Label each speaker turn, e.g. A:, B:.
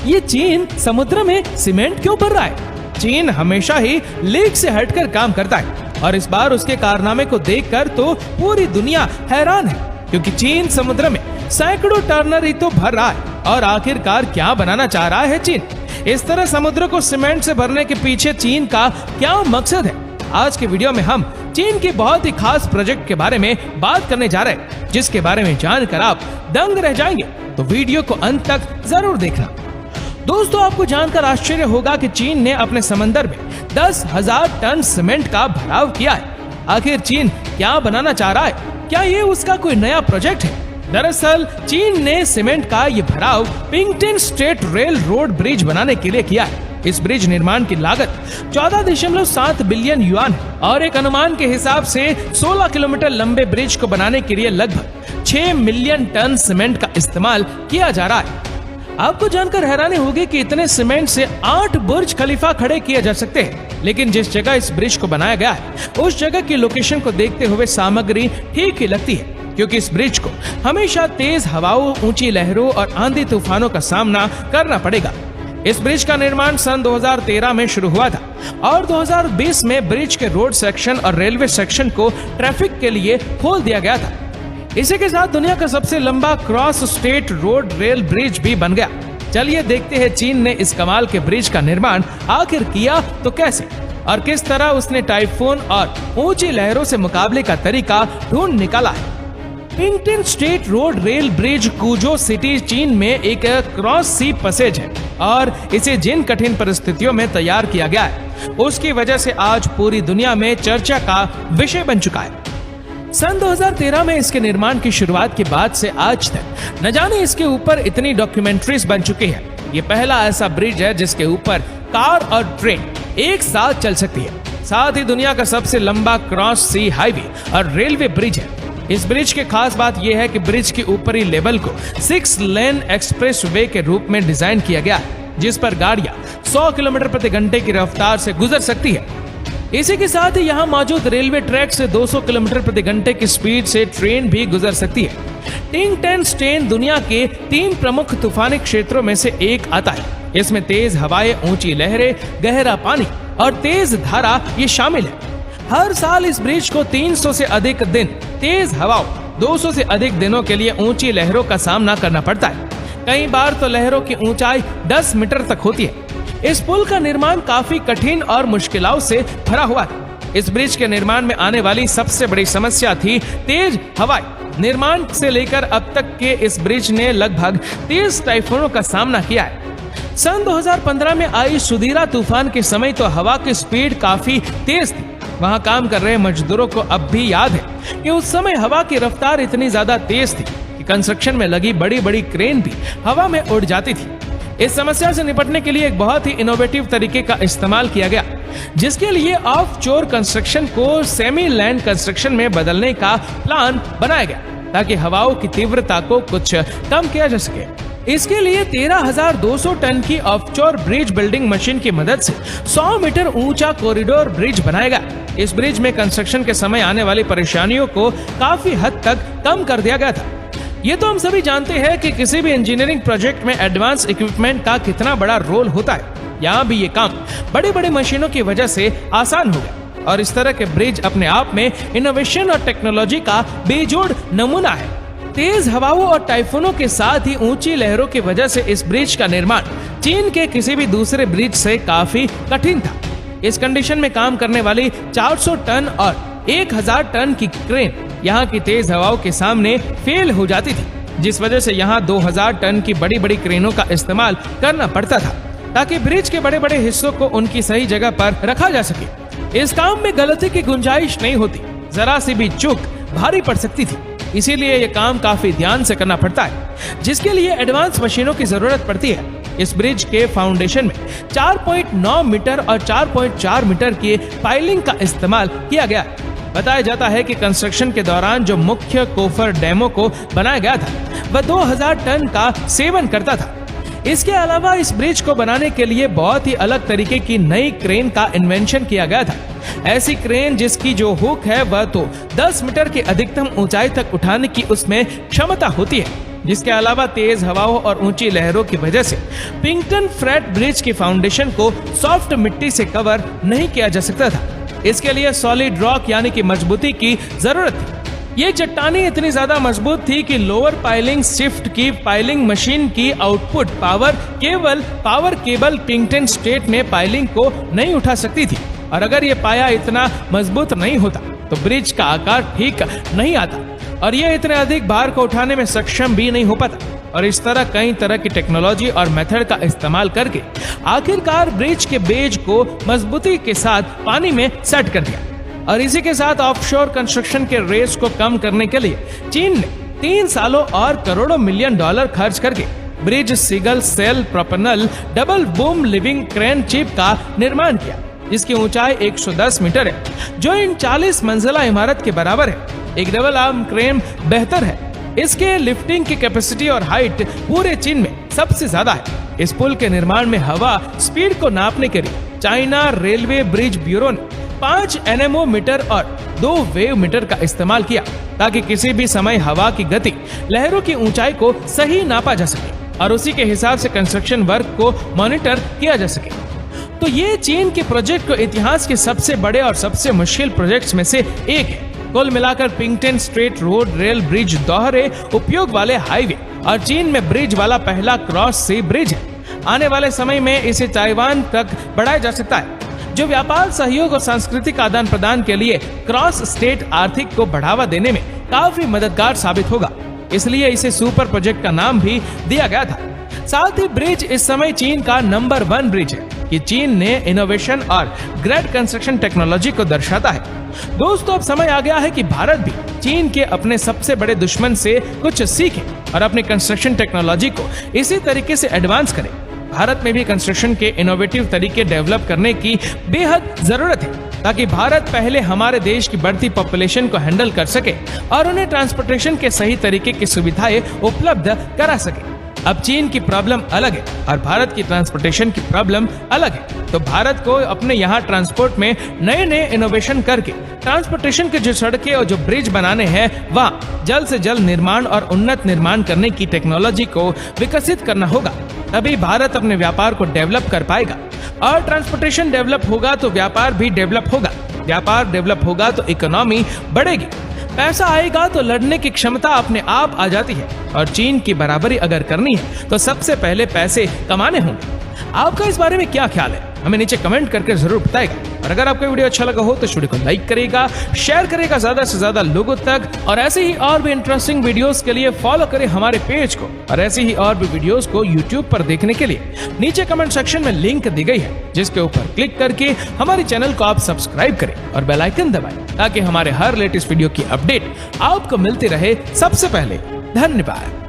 A: ये चीन समुद्र में सीमेंट क्यों भर रहा है? चीन हमेशा ही लीक से हटकर काम करता है और इस बार उसके कारनामे को देखकर तो पूरी दुनिया हैरान है, क्योंकि चीन समुद्र में सैकड़ों टर्नर ही तो भर रहा है। और आखिरकार क्या बनाना चाह रहा है चीन? इस तरह समुद्र को सीमेंट से भरने के पीछे चीन का क्या मकसद है? आज के वीडियो में हम चीन के बहुत ही खास प्रोजेक्ट के बारे में बात करने जा रहे हैं, जिसके बारे में जानकर आप दंग रह जाएंगे। तो वीडियो को अंत तक जरूर देखना। दोस्तों, आपको जानकर आश्चर्य होगा कि चीन ने अपने समंदर में 10,000 टन सीमेंट का भराव किया है। आखिर चीन क्या बनाना चाह रहा है? क्या ये उसका कोई नया प्रोजेक्ट है? दरअसल चीन ने सीमेंट का ये भराव पिंगटिन स्टेट रेल रोड ब्रिज बनाने के लिए किया है। इस ब्रिज निर्माण की लागत 14.7 बिलियन युआन है और एक अनुमान के हिसाब से 16 किलोमीटर लंबे ब्रिज को बनाने के लिए लगभग 6 मिलियन टन सीमेंट का इस्तेमाल किया जा रहा है। आपको जानकर हैरानी होगी कि इतने सीमेंट से 8 बुर्ज खलीफा खड़े किए जा सकते हैं। लेकिन जिस जगह इस ब्रिज को बनाया गया है, उस जगह की लोकेशन को देखते हुए सामग्री ठीक ही लगती है, क्योंकि इस ब्रिज को हमेशा तेज हवाओं, ऊंची लहरों और आंधी तूफानों का सामना करना पड़ेगा। इस ब्रिज का निर्माण सन 2013 में शुरू हुआ था और 2020 में ब्रिज के रोड सेक्शन और रेलवे सेक्शन को ट्रैफिक के लिए खोल दिया गया था। इसी के साथ दुनिया का सबसे लंबा cross state road rail bridge भी बन गया। चलिए देखते हैं चीन ने इस कमाल के ब्रिज का निर्माण आखिर किया तो कैसे और किस तरह उसने टाइफून और ऊंची लहरों से मुकाबले का तरीका ढूंढ निकाला है। Pingtan state road rail bridge कुजो सिटी चीन में एक क्रॉस सी पैसेज है और इसे जिन कठिन परिस्थितियों में तैयार किया गया है, उसकी वजह से आज पूरी दुनिया में चर्चा का विषय बन चुका है। सन 2013 में इसके निर्माण की शुरुआत के बाद से आज तक न जाने इसके ऊपर इतनी डॉक्यूमेंट्रीज बन चुकी है। ये पहला ऐसा ब्रिज है जिसके ऊपर कार और ट्रेन एक साथ चल सकती है। साथ ही दुनिया का सबसे लंबा क्रॉस सी हाईवे और रेलवे ब्रिज है। इस ब्रिज की खास बात यह है कि ब्रिज के ऊपरी लेवल को 6 लेन एक्सप्रेस वे के रूप में डिजाइन किया गया है, जिस पर गाड़ियां 100 किलोमीटर प्रति घंटे की रफ्तार से गुजर सकती है। इसी के साथ ही यहाँ मौजूद रेलवे ट्रैक से 200 किलोमीटर प्रति घंटे की स्पीड से ट्रेन भी गुजर सकती है। टिंगटिन स्टेट दुनिया के 3 प्रमुख तूफानी क्षेत्रों में से एक आता है। इसमें तेज हवाएं, ऊंची लहरें, गहरा पानी और तेज धारा ये शामिल है। हर साल इस ब्रिज को 300 से अधिक दिन तेज हवाओं, 200 से अधिक दिनों के लिए ऊंची लहरों का सामना करना पड़ता है। कई बार तो लहरों की ऊंचाई 10 मीटर तक होती है। इस पुल का निर्माण काफी कठिन और मुश्किलों से भरा हुआ है। इस ब्रिज के निर्माण में आने वाली सबसे बड़ी समस्या थी तेज हवाएं। निर्माण से लेकर अब तक के इस ब्रिज ने लगभग 30 टाइफूनों का सामना किया है। सन 2015 में आई सुदीरा तूफान के समय तो हवा की स्पीड काफी तेज थी। वहां काम कर रहे मजदूरों को अब भी याद है कि उस समय हवा की रफ्तार इतनी ज्यादा तेज थी कि कंस्ट्रक्शन में लगी बड़ी बड़ी क्रेन भी हवा में उड़ जाती थी। इस समस्या से निपटने के लिए एक बहुत ही इनोवेटिव तरीके का इस्तेमाल किया गया, जिसके लिए ऑफ शोर कंस्ट्रक्शन को सेमी लैंड कंस्ट्रक्शन में बदलने का प्लान बनाया गया, ताकि हवाओं की तीव्रता को कुछ कम किया जा सके। इसके लिए 13,200 टन की ऑफशोर ब्रिज बिल्डिंग मशीन की मदद से 100 मीटर ऊंचा कॉरिडोर ब्रिज बनाएगा। इस ब्रिज में कंस्ट्रक्शन के समय आने वाली परेशानियों को काफी हद तक कम कर दिया गया था। ये तो हम सभी जानते हैं कि किसी भी इंजीनियरिंग प्रोजेक्ट में एडवांस इक्विपमेंट का कितना बड़ा रोल होता है। यहाँ भी ये काम बड़ी बड़ी मशीनों की वजह से आसान हो गया और इस तरह के ब्रिज अपने आप में इनोवेशन और टेक्नोलॉजी का बेजोड़ नमूना है। तेज हवाओं और टाइफूनों के साथ ही ऊंची लहरों की वजह से इस ब्रिज का निर्माण चीन के किसी भी दूसरे ब्रिज से काफी कठिन था। इस कंडीशन में काम करने वाली 400 टन और 1000 टन की क्रेन यहाँ की तेज हवाओं के सामने फेल हो जाती थी, जिस वजह से यहाँ 2000 टन की बड़ी बड़ी क्रेनों का इस्तेमाल करना पड़ता था, ताकि ब्रिज के बड़े बड़े हिस्सों को उनकी सही जगह पर रखा जा सके। इस काम में गलती की गुंजाइश नहीं होती, जरा सी भी चूक भारी पड़ सकती थी। इसीलिए ये काम काफी ध्यान से करना पड़ता है, जिसके लिए एडवांस मशीनों की जरूरत पड़ती है। इस ब्रिज के फाउंडेशन में 4.9 मीटर और 4.4 मीटर की पाइलिंग का इस्तेमाल किया गया। बताया जाता है कि कंस्ट्रक्शन के दौरान जो मुख्य कोफर डैमों को बनाया गया था, वह 2000 टन का सेवन करता था। इसके अलावा इस ब्रिज को बनाने के लिए बहुत ही अलग तरीके की नई क्रेन का इन्वेंशन किया गया था। ऐसी क्रेन जिसकी जो हुक है वह तो 10 मीटर की अधिकतम ऊंचाई तक उठाने की उसमें क्षमता होती है। जिसके अलावा तेज हवाओं और ऊंची लहरों की वजह से पिंकटन फ्रेट ब्रिज की फाउंडेशन को सॉफ्ट मिट्टी से कवर नहीं किया जा सकता था। इसके लिए सॉलिड रॉक यानी कि मजबूती की जरूरत थी। ये चट्टानी इतनी ज्यादा मजबूत थी कि लोअर पाइलिंग शिफ्ट की पाइलिंग मशीन की आउटपुट पावर केवल पावर केबल पिंकटन स्ट्रेट में पाइलिंग को नहीं उठा सकती थी। और अगर ये पाया इतना मजबूत नहीं होता तो ब्रिज का आकार ठीक नहीं आता और ये इतने अधिक भार को उठाने में सक्षम भी नहीं हो पाता। और इस तरह कई तरह की टेक्नोलॉजी और मेथड का इस्तेमाल करके आखिरकार ब्रिज के बेज को मजबूती के साथ पानी में सेट कर दिया। और इसी के साथ ऑफशोर कंस्ट्रक्शन के रेस को कम करने के लिए चीन ने 3 सालों और करोड़ों मिलियन डॉलर खर्च करके ब्रिज सिंगल सेल प्रोपेनल double boom living crane chip का निर्माण किया, जिसकी ऊंचाई 110 मीटर है, जो इन 40 मंजिला इमारत के बराबर है। एक डबल आर्म क्रेन बेहतर है। इसके लिफ्टिंग की कैपेसिटी और हाइट पूरे चीन में सबसे ज्यादा है। इस पुल के निर्माण में हवा स्पीड को नापने के लिए चाइना रेलवे ब्रिज ब्यूरो ने 5 एनेमोमीटर और 2 वेव मीटर का इस्तेमाल किया, ताकि किसी भी समय हवा की गति, लहरों की ऊंचाई को सही नापा जा सके और उसी के हिसाब से कंस्ट्रक्शन वर्क को मॉनिटर किया जा सके। तो ये चीन के प्रोजेक्ट को इतिहास के सबसे बड़े और सबसे मुश्किल प्रोजेक्ट्स में से एक है। कुल मिलाकर पिंकटन स्ट्रेट रोड रेल ब्रिज दोहरे उपयोग वाले हाईवे और चीन में ब्रिज वाला पहला क्रॉस सी ब्रिज है। आने वाले समय में इसे ताइवान तक बढ़ाया जा सकता है, जो व्यापार सहयोग और सांस्कृतिक आदान प्रदान के लिए क्रॉस स्टेट आर्थिक को बढ़ावा देने में काफी मददगार साबित होगा। इसलिए इसे सुपर प्रोजेक्ट का नाम भी दिया गया था। साथ ही ब्रिज इस समय चीन का नंबर 1 ब्रिज है कि चीन ने इनोवेशन और ग्रेट कंस्ट्रक्शन टेक्नोलॉजी को दर्शाता है। दोस्तों, अब समय आ गया है कि भारत भी चीन के अपने सबसे बड़े दुश्मन से कुछ सीखे और अपनी कंस्ट्रक्शन टेक्नोलॉजी को इसी तरीके से एडवांस करे। भारत में भी कंस्ट्रक्शन के इनोवेटिव तरीके डेवलप करने की बेहद जरूरत है, ताकि भारत पहले हमारे देश की बढ़ती पॉपुलेशन को हैंडल कर सके और उन्हें ट्रांसपोर्टेशन के सही तरीके की सुविधाएं उपलब्ध करा सके। अब चीन की प्रॉब्लम अलग है और भारत की ट्रांसपोर्टेशन की प्रॉब्लम अलग है। तो भारत को अपने यहाँ ट्रांसपोर्ट में नए नए इनोवेशन करके ट्रांसपोर्टेशन के जो सड़कें और जो ब्रिज बनाने हैं, वहाँ जल्द से जल्द निर्माण और उन्नत निर्माण करने की टेक्नोलॉजी को विकसित करना होगा। तभी भारत अपने व्यापार को डेवलप कर पाएगा और ट्रांसपोर्टेशन डेवलप होगा तो व्यापार भी डेवलप होगा। व्यापार डेवलप होगा तो इकोनॉमी बढ़ेगी। पैसा आएगा तो लड़ने की क्षमता अपने आप आ जाती है और चीन की बराबरी अगर करनी है तो सबसे पहले पैसे कमाने होंगे। आपका इस बारे में क्या ख्याल है, हमें नीचे कमेंट करके जरूर बताएगा। और अगर आपको वीडियो अच्छा लगा हो तो वीडियो को लाइक करेगा, शेयर करेगा ज्यादा से ज्यादा लोगों तक। और ऐसे ही और भी इंटरेस्टिंग वीडियोस के लिए फॉलो करें हमारे पेज को। और ऐसे ही और भी वीडियोस को यूट्यूब पर देखने के लिए नीचे कमेंट सेक्शन में लिंक दी गई है, जिसके ऊपर क्लिक करके हमारे चैनल को आप सब्सक्राइब करें और बेल आइकन दबाएं, ताकि हमारे हर लेटेस्ट वीडियो की अपडेट आपको मिलती रहे सबसे पहले। धन्यवाद।